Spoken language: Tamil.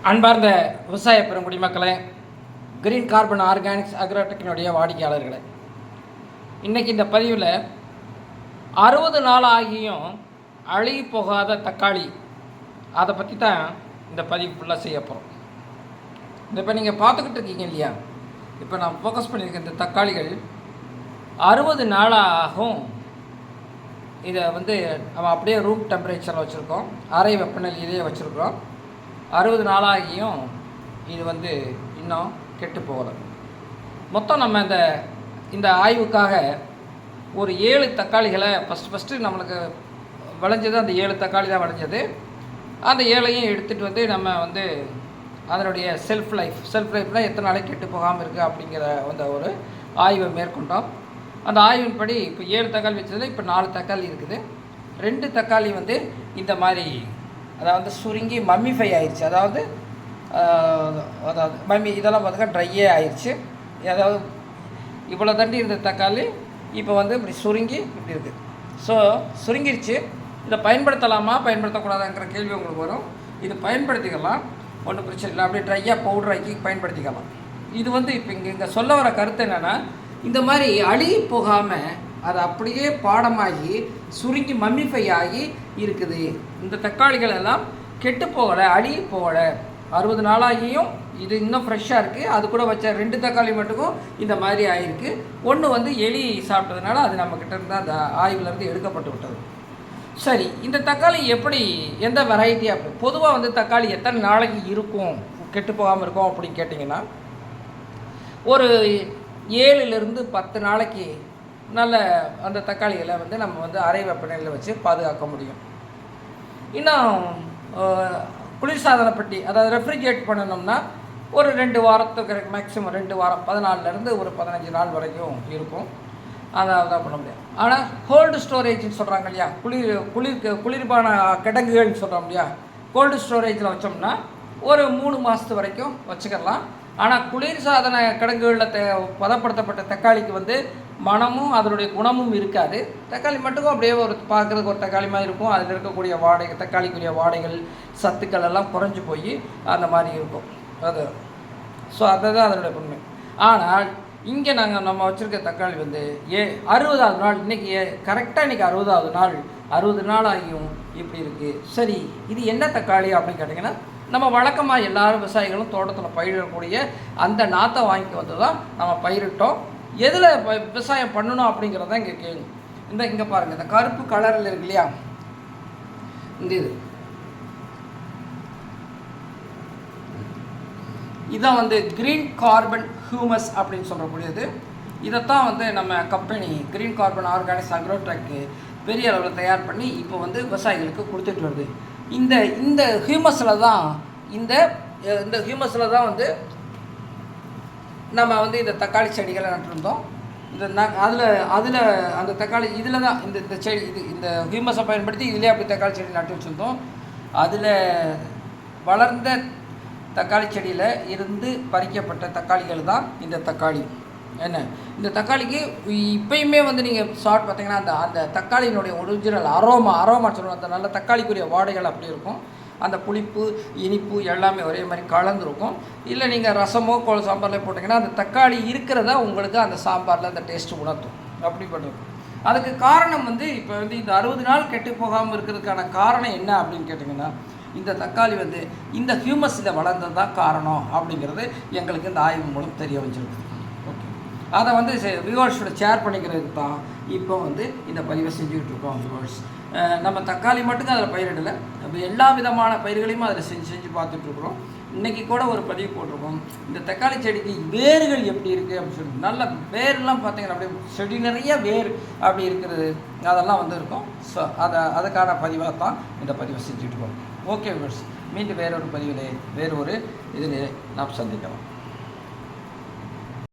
அன்பார்ந்த விவசாய பெருங்குடி மக்களே, கிரீன் கார்பன் ஆர்கானிக்ஸ் அக்ரோடெக்கினுடைய வாடிக்கையாளர்களே, இன்றைக்கி இந்த பதிவில் 60 நாள் ஆகியும் அழுகி போகாத தக்காளி அதை பற்றி தான் இந்த பதிவு ஃபுல்லாக செய்ய போகிறோம். இப்போ நீங்கள் பார்த்துக்கிட்டு இருக்கீங்க இல்லையா, இப்போ நான் ஃபோக்கஸ் பண்ணியிருக்க இந்த தக்காளிகள் 60 நாளாகும். இதை நம்ம அப்படியே ரூம் டெம்பரேச்சரில் வச்சுருக்கோம், அறை வெப்பநிலையிலேயே வச்சுருக்கோம். 60 நாளாகியும் இது இன்னும் கெட்டு போகலை. மொத்தம் நம்ம இந்த ஆய்வுக்காக ஒரு 7 தக்காளிகளை ஃபஸ்ட்டு நம்மளுக்கு விளைஞ்சது. அந்த 7 தக்காளி தான் விளைஞ்சது. அந்த 7ஐயும் எடுத்துகிட்டு நம்ம அதனுடைய செல்ஃப் லைஃப்னால் எத்தனை நாளைக்கு கெட்டு போகாமல் இருக்குது அப்படிங்கிற ஒரு ஆய்வை மேற்கொண்டோம். அந்த ஆய்வின்படி இப்போ 7 தக்காளி வச்சதில் இப்போ 4 தக்காளி இருக்குது. 2 தக்காளி இந்த மாதிரி சுருங்கி மம்மிஃபை ஆயிடுச்சு. அதாவது மம்மி இதெல்லாம் பார்த்துக்க ட்ரையே ஆயிடுச்சு. அதாவது இவ்வளோ தண்டி இருந்த தக்காளி இப்போ இப்படி சுருங்கி இப்படி இருக்குது. ஸோ சுருங்கிடுச்சு. இதை பயன்படுத்தலாமா பயன்படுத்தக்கூடாதாங்கிற கேள்வி உங்களுக்கு வரும். இது பயன்படுத்திக்கலாம், ஒன்றும் பிரச்சனை இல்லை. அப்படியே ட்ரையாக பவுடராக்கி பயன்படுத்திக்கலாம். இது இப்போ இங்கே சொல்ல வர கருத்து என்னென்னா, இந்த மாதிரி அழுகி போகாமல் அது அப்படியே பாடமாகி சுருங்கி மம்மிஃபை ஆகி இருக்குது. இந்த தக்காளிகள் எல்லாம் கெட்டு போகலை, அழுகி போகலை. 60 நாளாகியும் இது இன்னும் ஃப்ரெஷ்ஷாக இருக்குது. அது கூட வச்ச 2 தக்காளி மட்டுக்கும் இந்த மாதிரி ஆகிருக்கு. ஒன்று எலி சாப்பிட்டதுனால அது நம்மக்கிட்ட இருந்தால் அந்த ஆய்வுலேருந்து எடுக்கப்பட்டு விட்டது. சரி, இந்த தக்காளி எப்படி, எந்த வெரைட்டி அப்படி பொதுவாக தக்காளி எத்தனை நாளைக்கு இருக்கும், கெட்டு போகாமல் இருக்கும் அப்படின்னு கேட்டிங்கன்னா, ஒரு 7லேருந்து 10 நாளைக்கு நல்ல அந்த தக்காளிகளை நம்ம அறை வெப்பநிலையில் வச்சு பாதுகாக்க முடியும். இன்னும் குளிர்சாதன பெட்டி, அதாவது ரெஃப்ரிஜரேட் பண்ணணும்னா ஒரு 2 வாரத்துக்கு மேக்ஸிமம் 2 வாரம், 14லேருந்து ஒரு 15 நாள் வரைக்கும் இருக்கும். அதான் பண்ண முடியும். ஆனால் கோல்டு ஸ்டோரேஜ்னு சொல்கிறாங்க இல்லையா, குளிர்பான கிடங்குகள்னு சொல்கிறோம் இல்லையா, கோல்டு ஸ்டோரேஜில் வச்சோம்னா ஒரு 3 மாதத்து வரைக்கும் வச்சுக்கலாம். ஆனால் குளிர்சாதன கிடங்குகளில் பதப்படுத்தப்பட்ட தக்காளிக்கு மனமும் அதனுடைய குணமும் இருக்காது. தக்காளி மட்டுக்கும் அப்படியே பார்க்குறதுக்கு ஒரு தக்காளி மாதிரி இருக்கும். அதில் இருக்கக்கூடிய தக்காளிக்குரிய வாடைகள், சத்துக்கள் எல்லாம் குறைஞ்சி போய் அந்த மாதிரி இருக்கும். ஸோ அதுதான் அதனுடைய உண்மை. ஆனால் இங்கே நம்ம வச்சுருக்க தக்காளி 60வது நாள், இன்றைக்கி கரெக்டாக இன்றைக்கி 60வது நாள், 60 நாள் ஆகியும் இப்படி இருக்குது. சரி, இது என்ன தக்காளி அப்படின்னு கேட்டிங்கன்னா, நம்ம வழக்கமாக எல்லாரும் விவசாயிகளும் தோட்டத்தில் பயிரிடக்கூடிய அந்த நாற்றை வாங்கிட்டு வந்து தான் நம்ம பயிரிட்டோம். எதில் விவசாயம் பண்ணணும் அப்படிங்கிறத இங்கே கேள்வி. இங்கே பாருங்கள், இந்த கருப்பு கலரில் இருக்கு இல்லையா, இதான் கிரீன் கார்பன் ஹியூமஸ் அப்படின்னு சொல்லக்கூடியது. இதைத்தான் நம்ம company green carbon organics Agrotech பெரிய அளவில் தயார் பண்ணி இப்போ விவசாயிகளுக்கு கொடுத்துட்டு வருது. இந்த ஹியூமஸில் தான் இந்த ஹியூமஸில் தான் நம்ம இந்த தக்காளி செடிகளை நட்டுருந்தோம். அதில் அந்த தக்காளி இதில் தான் இந்த செடி இந்த ஹியூமஸை பயன்படுத்தி இதிலே அப்படி தக்காளி செடி நட்டு வச்சுருந்தோம். அதில் வளர்ந்த தக்காளி செடியில் இருந்து பறிக்கப்பட்ட தக்காளிகள் தான் இந்த தக்காளி. இந்த தக்காளிக்கு இப்பயுமே நீங்கள் ஷார்ட் பார்த்தீங்கன்னா அந்த தக்காளியினுடைய ஒரிஜினல் அரோமா சொல்லுவோம். அந்த நல்ல தக்காளிக்குரிய வாடைகள் அப்படி இருக்கும். அந்த புளிப்பு, இனிப்பு எல்லாமே ஒரே மாதிரி கலந்துருக்கும். இல்லை நீங்கள் ரசமோ சாம்பாரில் போட்டிங்கன்னா அந்த தக்காளி இருக்கிறதா உங்களுக்கு அந்த சாம்பாரில் அந்த டேஸ்ட்டு உணர்த்தும். அப்படிப்பட்டது. அதுக்கு காரணம் இப்போ இந்த 60 நாள் கெட்டு போகாமல் இருக்கிறதுக்கான காரணம் என்ன அப்படின்னு கேட்டிங்கன்னா, இந்த தக்காளி இந்த ஹியூமஸில் வளர்ந்தது தான் காரணம் அப்படிங்கிறது எங்களுக்கு இந்த ஆய்வு மூலம் தெரிய வச்சுருக்கு. ஓகே, அதை வியூவர்ஸோட ஷேர் பண்ணிக்கிறதுக்கு தான் இப்போ இந்த பதிவை செஞ்சுக்கிட்டு இருக்கோம். வியூவர்ஸ், நம்ம தக்காளி மட்டும் அதில் பயிரிடலை, நம்ம எல்லா விதமான பயிர்களையும் அதில் செஞ்சு பார்த்துட்ருக்குறோம். இன்றைக்கி கூட ஒரு பதிவு போட்டிருக்கோம், இந்த தக்காளி செடிக்கு வேர்கள் எப்படி இருக்குது அப்படின்னு சொல்லி. நல்ல வேர்லாம் பார்த்திங்கன்னா அப்படியே செடி நிறைய வேர் அப்படி இருக்கிறது, அதெல்லாம் இருக்கும். ஸோ அதுக்கான பதிவாக தான் இந்த பதிவை செஞ்சுட்ருக்கோம். ஓகே வியூவர்ஸ், மீண்டும் வேறொரு பதிவிலே வேறு ஒரு இதில் நாம் சந்திக்கலாம்.